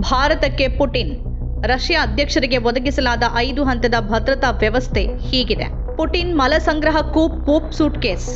ಭಾರತಕ್ಕೆ Putin. Russia ಅಧ್ಯಕ್ಷರಿಗೆ ಒದಗಿಸಲಾದ 5 ಹಂತದ ಭದ್ರತಾ ವ್ಯವಸ್ಥೆ ಹೀಗಿದೆ. ಪುಟಿನ್ ಮಲಸಂಗ್ರಹಕ್ಕೂ ಪೋಪ್ ಸೂಟ್ಕೇಸ್.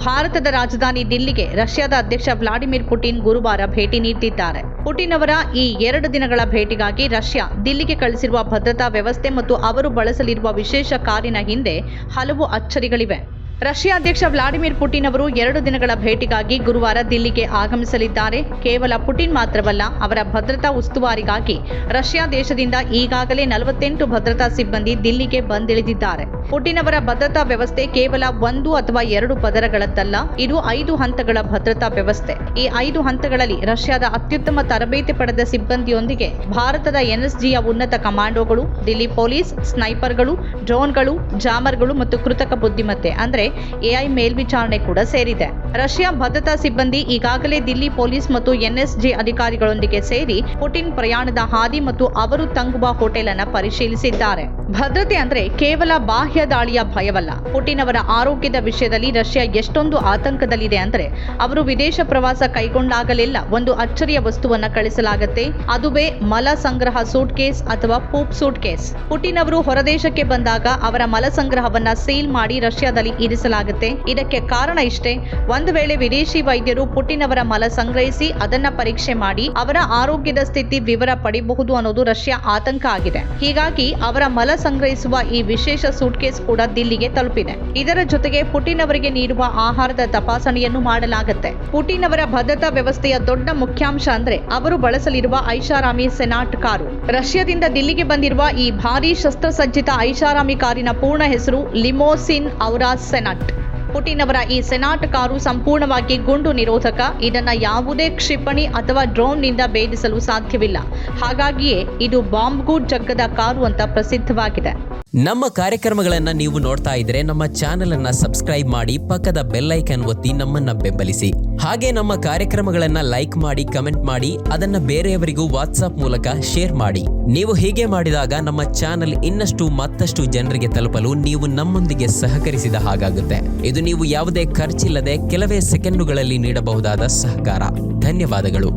ಭಾರತದ ರಾಜಧಾನಿ ದಿಲ್ಲಿಗೆ ರಷ್ಯಾದ ಅಧ್ಯಕ್ಷ ವ್ಲಾಡಿಮಿರ್ ಪುಟಿನ್ ಗುರುವಾರ ಭೇಟಿ ನೀಡಿದ್ದಾರೆ. ಪುಟಿನ್ ಅವರ ಈ 2 ದಿನಗಳ ಭೇಟಿಗಾಗಿ ರಷ್ಯಾ ದಿಲ್ಲಿಗೆ ಕಳಿಸಿರುವ ಭದ್ರತಾ ವ್ಯವಸ್ಥೆ ಮತ್ತು ಅವರು ಬಳಸಲಿರುವ ವಿಶೇಷ ಕಾರಿನ ಹಿಂದೆ ಹಲವು ಅಚ್ಚರಿಗಳಿವೆ. ರಷ್ಯಾ ಅಧ್ಯಕ್ಷ ವ್ಲಾಡಿಮಿರ್ ಪುಟಿನ್ ಅವರು 2 ದಿನಗಳ ಭೇಟಿಗಾಗಿ ಗುರುವಾರ ದಿಲ್ಲಿಗೆ ಆಗಮಿಸಲಿದ್ದಾರೆ. ಕೇವಲ ಪುಟಿನ್ ಮಾತ್ರವಲ್ಲ, ಅವರ ಭದ್ರತಾ ಉಸ್ತುವಾರಿಗಾಗಿ ರಷ್ಯಾ ದೇಶದಿಂದ ಈಗಾಗಲೇ 48 ಭದ್ರತಾ ಸಿಬ್ಬಂದಿ ದಿಲ್ಲಿಗೆ ಬಂದಿಳಿದಿದ್ದಾರೆ. ಪುಟಿನ್ ಅವರ ಭದ್ರತಾ ವ್ಯವಸ್ಥೆ ಕೇವಲ 1 ಅಥವಾ 2 ಪದರಗಳದ್ದಲ್ಲ, ಇದು 5 ಹಂತಗಳ ಭದ್ರತಾ ವ್ಯವಸ್ಥೆ. ಈ 5 ಹಂತಗಳಲ್ಲಿ ರಷ್ಯಾದ ಅತ್ಯುತ್ತಮ ತರಬೇತಿ ಪಡೆದ ಸಿಬ್ಬಂದಿಯೊಂದಿಗೆ ಭಾರತದ ಎನ್ಎಸ್ಜಿಯ ಉನ್ನತ ಕಮಾಂಡೋಗಳು, ದಿಲ್ಲಿ ಪೊಲೀಸ್, ಸ್ನೈಪರ್ಗಳು, ಡ್ರೋನ್ಗಳು, ಜಾಮರ್ಗಳು ಮತ್ತು ಕೃತಕ ಬುದ್ಧಿಮತ್ತೆ ಅಂದರೆ ಎಐ ಮೇಲ್ವಿಚಾರಣೆ ಕೂಡ ಸೇರಿದೆ. ರಷ್ಯಾ ಭದ್ರತಾ ಸಿಬ್ಬಂದಿ ಈಗಾಗಲೇ ದಿಲ್ಲಿ ಪೊಲೀಸ್ ಮತ್ತು ಎನ್ಎಸ್ಜಿ ಅಧಿಕಾರಿಗಳೊಂದಿಗೆ ಸೇರಿ ಪುಟಿನ್ ಪ್ರಯಾಣದ ಹಾದಿ ಮತ್ತು ಅವರು ತಂಗುವ ಹೋಟೆಲ್ ಅನ್ನು ಪರಿಶೀಲಿಸಿದ್ದಾರೆ. ಭದ್ರತೆ ಅಂದ್ರೆ ಕೇವಲ ಬಾಹ್ಯ ದಾಳಿಯ ಭಯವಲ್ಲ. ಪುಟಿನ್ ಅವರ ಆರೋಗ್ಯದ ವಿಷಯದಲ್ಲಿ ರಷ್ಯಾ ಎಷ್ಟೊಂದು ಆತಂಕದಲ್ಲಿದೆ ಅಂದ್ರೆ, ಅವರು ವಿದೇಶ ಪ್ರವಾಸ ಕೈಗೊಂಡಾಗಲೆಲ್ಲ ಒಂದು ಅಚ್ಚರಿಯ ವಸ್ತುವನ್ನ ಕಳಿಸಲಾಗುತ್ತೆ. ಅದುವೇ ಮಲ ಸಂಗ್ರಹ ಸೂಟ್ ಕೇಸ್ ಅಥವಾ ಪೂಪ್ ಸೂಟ್ ಕೇಸ್. ಪುಟಿನ್ ಅವರು ಹೊರದೇಶಕ್ಕೆ ಬಂದಾಗ ಅವರ ಮಲ ಸಂಗ್ರಹವನ್ನ ಸೀಲ್ ಮಾಡಿ ರಷ್ಯಾದಲ್ಲಿ ಇರಿಸಲಾಗುತ್ತೆ. ಇದಕ್ಕೆ ಕಾರಣ ಇಷ್ಟೇ, ಒಂದು ವೇಳೆ ವಿದೇಶಿ ವೈದ್ಯರು ಪುಟಿನ್ ಅವರ ಮಲ ಸಂಗ್ರಹಿಸಿ ಅದನ್ನ ಪರೀಕ್ಷೆ ಮಾಡಿ ಅವರ ಆರೋಗ್ಯದ ಸ್ಥಿತಿ ವಿವರ ಪಡೆಯಬಹುದು ಅನ್ನೋದು ರಷ್ಯಾ ಆತಂಕ ಆಗಿದೆ. ಹೀಗಾಗಿ ಅವರ ಮಲ ಸಂಗ್ರಹಿಸುವ ಈ ವಿಶೇಷ ಸೂಟ್ಕೇಸ್ ಕೂಡ ದಿಲ್ಲಿಗೆ ತಲುಪಿದೆ. ಇದರ ಜೊತೆಗೆ ಪುಟಿನ್ ಅವರಿಗೆ ನೀಡುವ ಆಹಾರದ ತಪಾಸಣೆಯನ್ನು ಮಾಡಲಾಗುತ್ತೆ. ಪುಟಿನ್ ಅವರ ಭದ್ರತಾ ವ್ಯವಸ್ಥೆಯ ದೊಡ್ಡ ಮುಖ್ಯಾಂಶ ಅಂದ್ರೆ ಅವರು ಬಳಸಲಿರುವ ಐಷಾರಾಮಿ ಸೆನಾಟ್ ಕಾರು. ರಷ್ಯಾದಿಂದ ದಿಲ್ಲಿಗೆ ಬಂದಿರುವ ಈ ಭಾರೀ ಶಸ್ತ್ರಸಜ್ಜಿತ ಐಷಾರಾಮಿ ಕಾರಿನ ಪೂರ್ಣ ಹೆಸರು ಲಿಮೋಸಿನ್ ಔರಾಸ್ ಸೆನಾಟ್. ಪುಟಿನ್ ಅವರ ಈ ಸೆನಾಟ್ ಕಾರು ಸಂಪೂರ್ಣವಾಗಿ ಗುಂಡು ನಿರೋಧಕ. ಇದನ್ನ ಯಾವುದೇ ಕ್ಷಿಪಣಿ ಅಥವಾ ಡ್ರೋನ್ನಿಂದ ಭೇದಿಸಲು ಸಾಧ್ಯವಿಲ್ಲ. ಹಾಗಾಗಿಯೇ ಇದು ಬಾಂಬ್ಗೂ ಜಗ್ಗದ ಕಾರು ಅಂತ ಪ್ರಸಿದ್ಧವಾಗಿದೆ. ನಮ್ಮ ಕಾರ್ಯಕ್ರಮಗಳನ್ನು ನೀವು ನೋಡ್ತಾ ಇದ್ರೆ ನಮ್ಮ ಚಾನೆಲ್ ಅನ್ನ ಸಬ್ಸ್ಕ್ರೈಬ್ ಮಾಡಿ, ಪಕ್ಕದ ಬೆಲ್ ಐಕಾನ್ ಒತ್ತಿ ನಮ್ಮನ್ನ ಬೆಂಬಲಿಸಿ. ಹಾಗೆ ನಮ್ಮ ಕಾರ್ಯಕ್ರಮಗಳನ್ನ ಲೈಕ್ ಮಾಡಿ, ಕಮೆಂಟ್ ಮಾಡಿ, ಅದನ್ನ ಬೇರೆಯವರಿಗೂ ವಾಟ್ಸ್ಆಪ್ ಮೂಲಕ ಶೇರ್ ಮಾಡಿ. ನೀವು ಹೀಗೆ ಮಾಡಿದಾಗ ನಮ್ಮ ಚಾನೆಲ್ ಮತ್ತಷ್ಟು ಜನರಿಗೆ ತಲುಪಲು ನೀವು ನಮ್ಮೊಂದಿಗೆ ಸಹಕರಿಸಿದ ಹಾಗಾಗುತ್ತೆ. ಇದು ನೀವು ಯಾವುದೇ ಖರ್ಚಿಲ್ಲದೆ ಕೆಲವೇ ಸೆಕೆಂಡುಗಳಲ್ಲಿ ನೀಡಬಹುದಾದ ಸಹಕಾರ. ಧನ್ಯವಾದಗಳು.